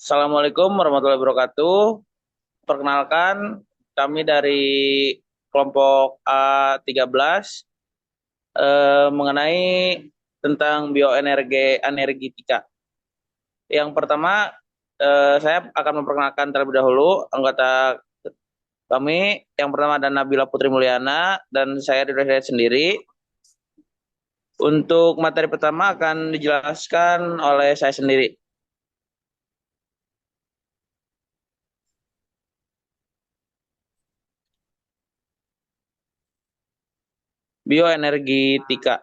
Assalamualaikum warahmatullahi wabarakatuh. Perkenalkan, kami dari kelompok A13 mengenai tentang bioenergi energetika. Yang pertama, saya akan memperkenalkan terlebih dahulu anggota kami. Yang pertama ada Nabila Putri Mulyana dan saya dari sendiri. Untuk materi pertama akan dijelaskan oleh saya sendiri. Bioenergetika.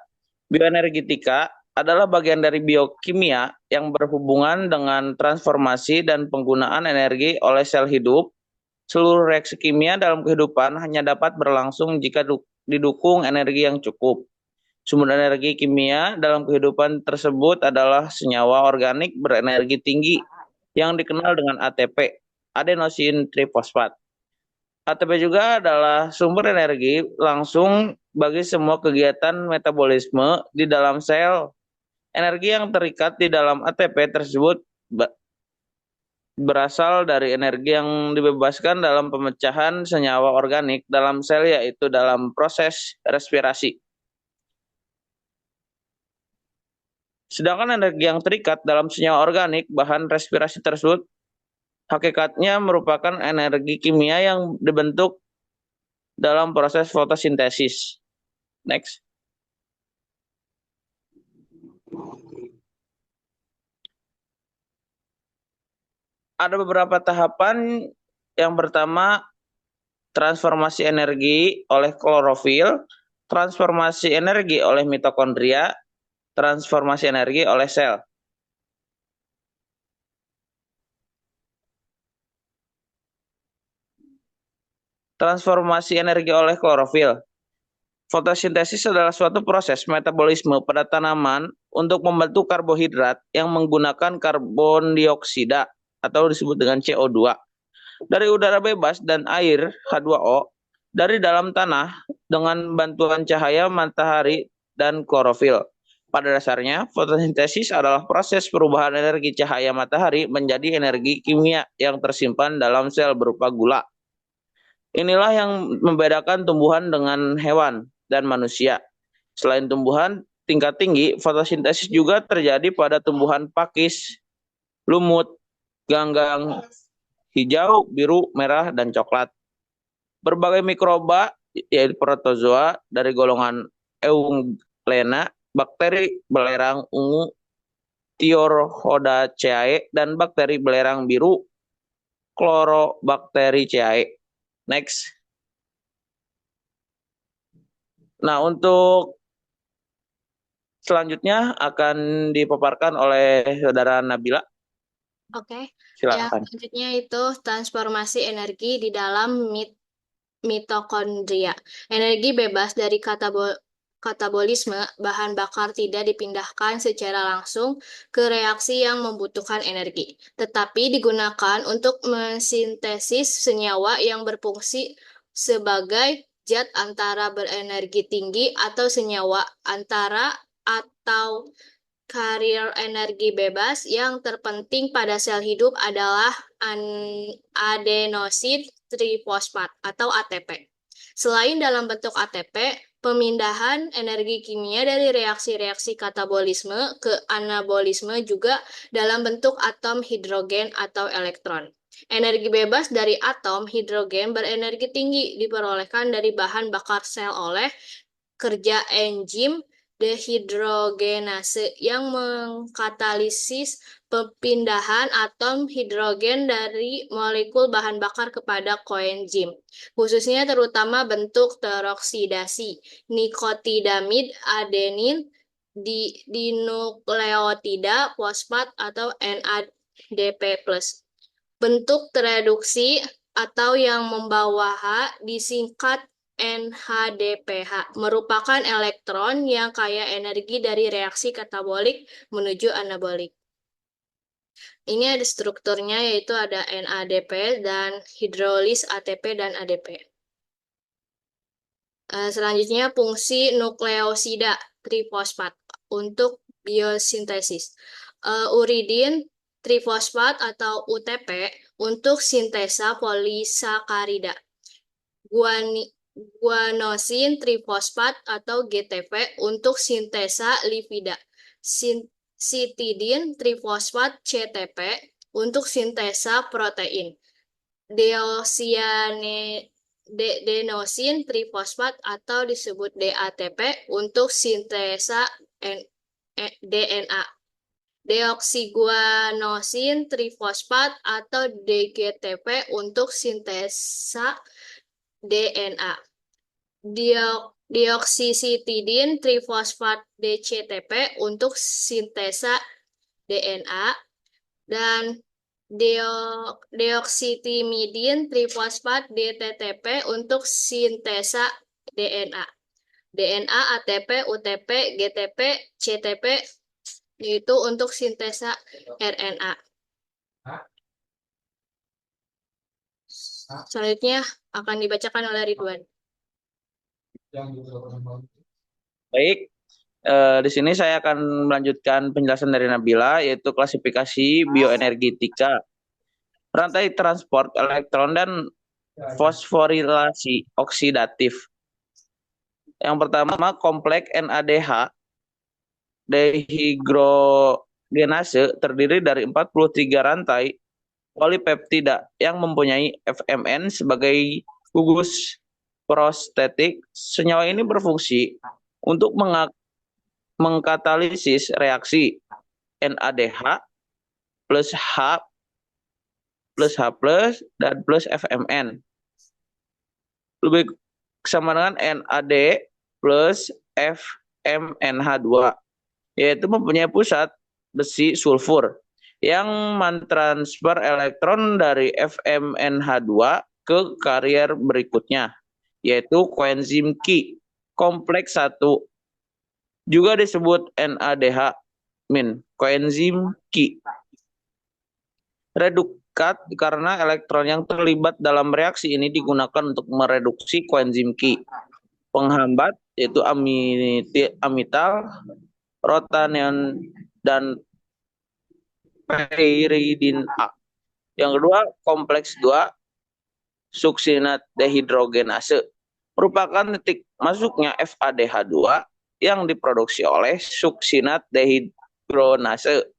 Bioenergetika adalah bagian dari biokimia yang berhubungan dengan transformasi dan penggunaan energi oleh sel hidup. Seluruh reaksi kimia dalam kehidupan hanya dapat berlangsung jika didukung energi yang cukup. Sumber energi kimia dalam kehidupan tersebut adalah senyawa organik berenergi tinggi yang dikenal dengan ATP, adenosin trifosfat. ATP juga adalah sumber energi langsung bagi semua kegiatan metabolisme di dalam sel. Energi yang terikat di dalam ATP tersebut berasal dari energi yang dibebaskan dalam pemecahan senyawa organik dalam sel, yaitu dalam proses respirasi. Sedangkan energi yang terikat dalam senyawa organik bahan respirasi tersebut hakikatnya merupakan energi kimia yang dibentuk dalam proses fotosintesis. Next. Ada beberapa tahapan. Yang pertama, transformasi energi oleh klorofil, transformasi energi oleh mitokondria, transformasi energi oleh sel. Transformasi energi oleh klorofil. Fotosintesis adalah suatu proses metabolisme pada tanaman untuk membentuk karbohidrat yang menggunakan karbon dioksida atau disebut dengan CO2 dari udara bebas dan air H2O dari dalam tanah dengan bantuan cahaya matahari dan klorofil. Pada dasarnya, fotosintesis adalah proses perubahan energi cahaya matahari menjadi energi kimia yang tersimpan dalam sel berupa gula. Inilah yang membedakan tumbuhan dengan hewan dan manusia. Selain tumbuhan tingkat tinggi, fotosintesis juga terjadi pada tumbuhan pakis, lumut, ganggang, hijau, biru, merah, dan coklat. Berbagai mikroba, yaitu protozoa dari golongan Euglena, bakteri belerang ungu, Thiorhodaceae, dan bakteri belerang biru, Chlorobacteriaceae. Next. Nah, untuk selanjutnya akan dipaparkan oleh saudara Nabila. Oke, yang Silakan. selanjutnya itu transformasi energi di dalam mitokondria. Energi bebas dari katabolisme bahan bakar tidak dipindahkan secara langsung ke reaksi yang membutuhkan energi, tetapi digunakan untuk mensintesis senyawa yang berfungsi sebagai zat antara berenergi tinggi atau senyawa antara atau Karier energi bebas yang terpenting pada sel hidup adalah adenosin trifosfat atau ATP. Selain dalam bentuk ATP, pemindahan energi kimia dari reaksi-reaksi katabolisme ke anabolisme juga dalam bentuk atom hidrogen atau elektron. Energi bebas dari atom hidrogen berenergi tinggi diperolehkan dari bahan bakar sel oleh kerja enzim dehidrogenase yang mengkatalisis perpindahan atom hidrogen dari molekul bahan bakar kepada koenzim, khususnya terutama bentuk teroksidasi nikotidamid adenin di nukleotida fosfat atau NADP+. Bentuk tereduksi atau yang membawa H disingkat NHDPH, merupakan elektron yang kaya energi dari reaksi katabolik menuju anabolik. Ini ada strukturnya, yaitu ada NADP dan hidrolis ATP dan ADP. Selanjutnya fungsi nukleosida trifosfat untuk biosintesis. Uridin trifosfat atau UTP untuk sintesa polisakarida. Guanosin trifosfat atau GTP untuk sintesa lipida. Sitidin trifosfat CTP untuk sintesa protein. Denosin trifosfat atau disebut DATP untuk sintesa DNA. Deoksiguanosin trifosfat atau DGTP untuk sintesa DNA. Dioksisitidin trifosfat DCTP untuk sintesa DNA dan deoksitimidin trifosfat DTTP untuk sintesa DNA. DNA, ATP, UTP, GTP, CTP yaitu untuk sintesa RNA. Selanjutnya akan dibacakan oleh Ridwan. Baik, di sini saya akan melanjutkan penjelasan dari Nabila, yaitu klasifikasi bioenergetika, rantai transport elektron dan fosforilasi oksidatif. Yang pertama, kompleks NADH dehidrogenase terdiri dari 43 rantai polipeptida yang mempunyai FMN sebagai gugus prostetik. Senyawa ini berfungsi untuk mengkatalisis reaksi NADH plus H plus dan plus FMN. Lebih sama dengan NAD plus FMNH2, yaitu mempunyai pusat besi sulfur yang mentransfer elektron dari FMNH2 ke karier berikutnya, yaitu koenzim Qi. Kompleks 1 juga disebut NADH-, koenzim Qi. Redukat karena elektron yang terlibat dalam reaksi ini digunakan untuk mereduksi koenzim Qi. Penghambat yaitu amital, rotaneon, dan pyridin A. Yang kedua, kompleks 2 suksinat dehidrogenase merupakan titik masuknya FADH2 yang diproduksi oleh suksinat dehidrogenase.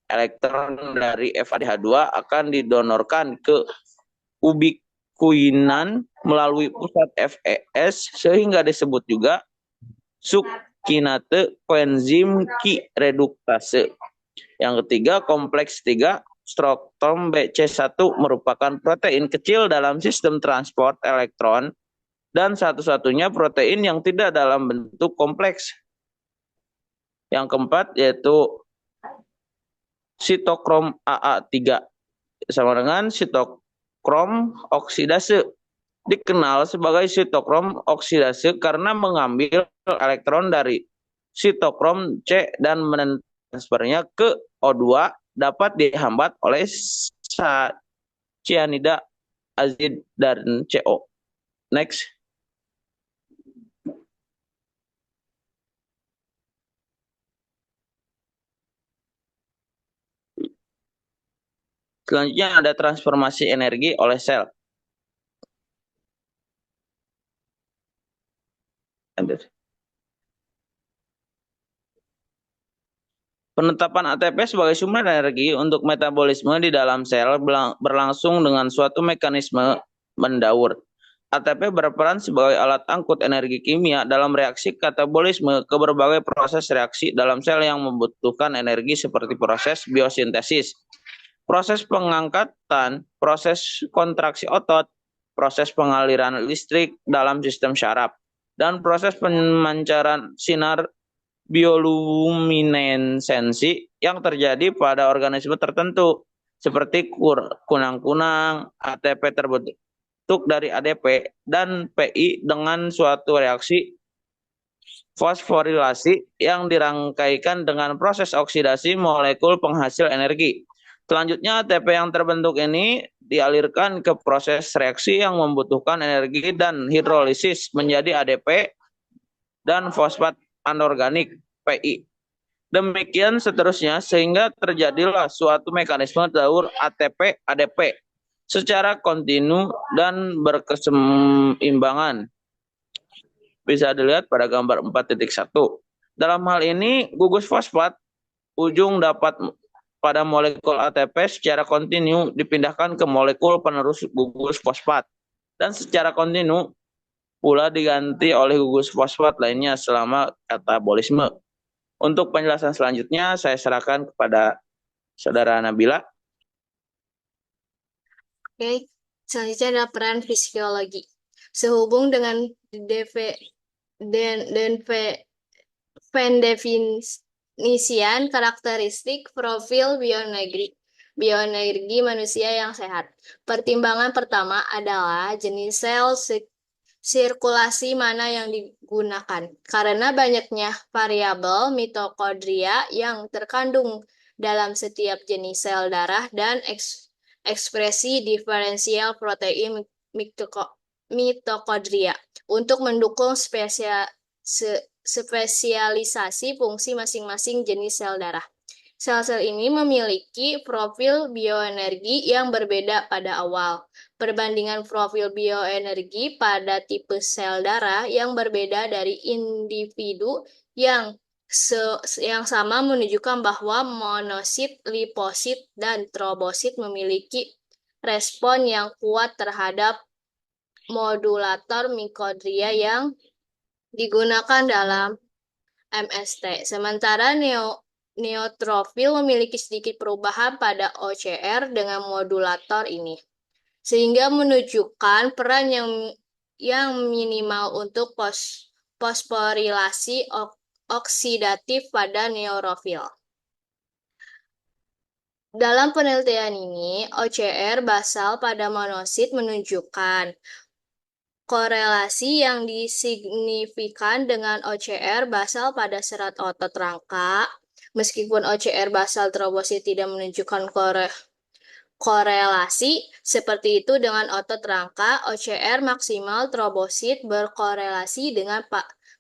Elektron dari FADH2 akan didonorkan ke ubikuinan melalui pusat FES sehingga disebut juga suksinate koenzim Qi reduktase. Yang ketiga, kompleks 3 struktum BC1 merupakan protein kecil dalam sistem transport elektron dan satu-satunya protein yang tidak dalam bentuk kompleks. Yang keempat yaitu sitokrom AA3 sama dengan sitokrom oksidase. Dikenal sebagai sitokrom oksidase karena mengambil elektron dari sitokrom C dan mentransfernya ke O2 dapat dihambat oleh cyanida, azid, dan CO. Next. Selanjutnya ada transformasi energi oleh sel. Penetapan ATP sebagai sumber energi untuk metabolisme di dalam sel berlangsung dengan suatu mekanisme mendaur. ATP berperan sebagai alat angkut energi kimia dalam reaksi katabolisme ke berbagai proses reaksi dalam sel yang membutuhkan energi seperti proses biosintesis, proses pengangkatan, proses kontraksi otot, proses pengaliran listrik dalam sistem syaraf, dan proses pemancaran sinar bioluminesensi yang terjadi pada organisme tertentu seperti kunang-kunang. ATP terbentuk dari ADP dan PI dengan suatu reaksi fosforilasi yang dirangkaikan dengan proses oksidasi molekul penghasil energi. Selanjutnya ATP yang terbentuk ini dialirkan ke proses reaksi yang membutuhkan energi dan hidrolisis menjadi ADP dan fosfat anorganik PI. Demikian seterusnya sehingga terjadilah suatu mekanisme daur ATP-ADP secara kontinu dan berkeseimbangan. Bisa dilihat pada gambar 4.1. Dalam hal ini, gugus fosfat ujung dapat pada molekul ATP secara kontinu dipindahkan ke molekul penerus gugus fosfat dan secara kontinu pula diganti oleh gugus fosfat lainnya selama katabolisme. Untuk penjelasan selanjutnya saya serahkan kepada Saudara Nabila. Oke, selanjutnya adalah peran fisiologi. Sehubung dengan pendefinisian karakteristik profil bioenergi manusia yang sehat. Pertimbangan pertama adalah jenis sel sirkulasi mana yang digunakan. Karena banyaknya variabel mitokondria yang terkandung dalam setiap jenis sel darah dan ekspresi diferensial protein mitokondria untuk mendukung spesialisasi fungsi masing-masing jenis sel darah. Sel-sel ini memiliki profil bioenergi yang berbeda pada awal. Perbandingan profil bioenergi pada tipe sel darah yang berbeda dari individu yang sama menunjukkan bahwa monosit, liposit, dan trombosit memiliki respon yang kuat terhadap modulator mitokondria yang digunakan dalam MST. Sementara neutrofil memiliki sedikit perubahan pada OCR dengan modulator ini, sehingga menunjukkan peran yang minimal untuk fosforilasi oksidatif pada neutrofil. Dalam penelitian ini, OCR basal pada monosit menunjukkan korelasi yang disignifikan dengan OCR basal pada serat otot rangka. Meskipun OCR basal trombosit tidak menunjukkan korelasi seperti itu dengan otot rangka, OCR maksimal trombosit berkorelasi dengan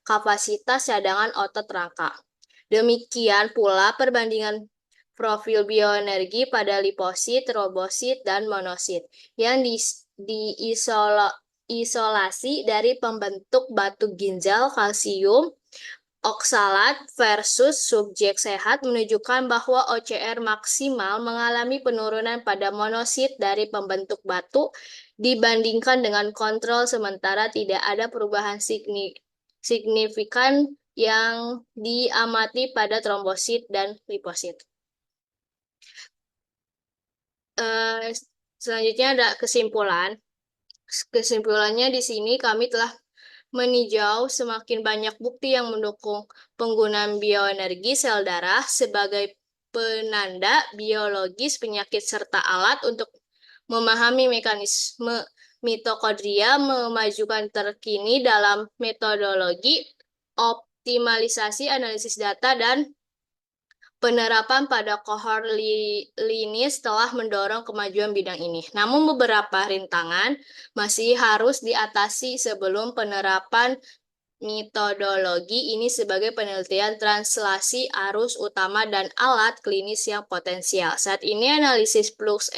kapasitas cadangan otot rangka. Demikian pula perbandingan profil bioenergi pada liposit, trombosit, dan monosit yang diisolasi dari pembentuk batu ginjal kalsium oksalat versus subjek sehat menunjukkan bahwa OCR maksimal mengalami penurunan pada monosit dari pembentuk batu dibandingkan dengan kontrol, sementara tidak ada perubahan signifikan yang diamati pada trombosit dan liposit. Selanjutnya ada kesimpulan. Kesimpulannya di sini kami telah meninjau semakin banyak bukti yang mendukung penggunaan bioenergi sel darah sebagai penanda biologis penyakit serta alat untuk memahami mekanisme mitokondria, memajukan terkini dalam metodologi optimalisasi analisis data dan penerapan pada kohort linis telah mendorong kemajuan bidang ini. Namun beberapa rintangan masih harus diatasi sebelum penerapan metodologi ini sebagai penelitian translasi arus utama dan alat klinis yang potensial. Saat ini analisis fluks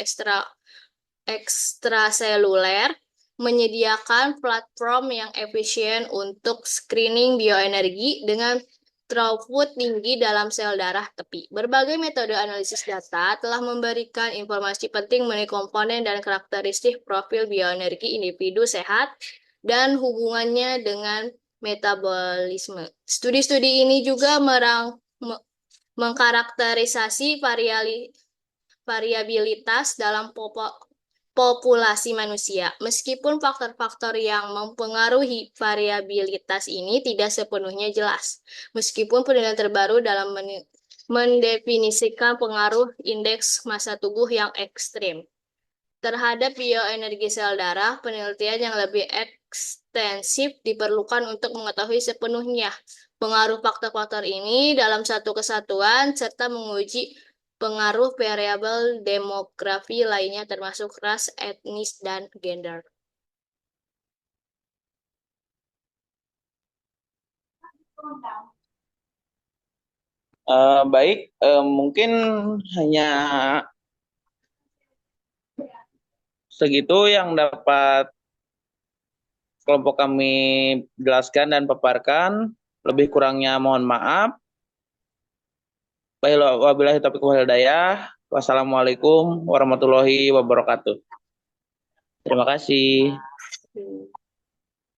ekstraseluler menyediakan platform yang efisien untuk screening bioenergi dengan throughput tinggi dalam sel darah tepi. Berbagai metode analisis data telah memberikan informasi penting mengenai komponen dan karakteristik profil bioenergi individu sehat dan hubungannya dengan metabolisme. Studi-studi ini juga mengkarakterisasi variabilitas dalam populasi manusia. Meskipun faktor-faktor yang mempengaruhi variabilitas ini tidak sepenuhnya jelas. Meskipun penelitian terbaru dalam mendefinisikan pengaruh indeks massa tubuh yang ekstrim terhadap bioenergi sel darah, penelitian yang lebih ekstensif diperlukan untuk mengetahui sepenuhnya pengaruh faktor-faktor ini dalam satu kesatuan serta menguji pengaruh variabel demografi lainnya termasuk ras, etnis, dan gender. Baik, mungkin hanya segitu yang dapat kelompok kami jelaskan dan paparkan. Lebih kurangnya mohon maaf. Wabillahi taufiq wal hidayah. Wassalamualaikum warahmatullahi wabarakatuh. Terima kasih.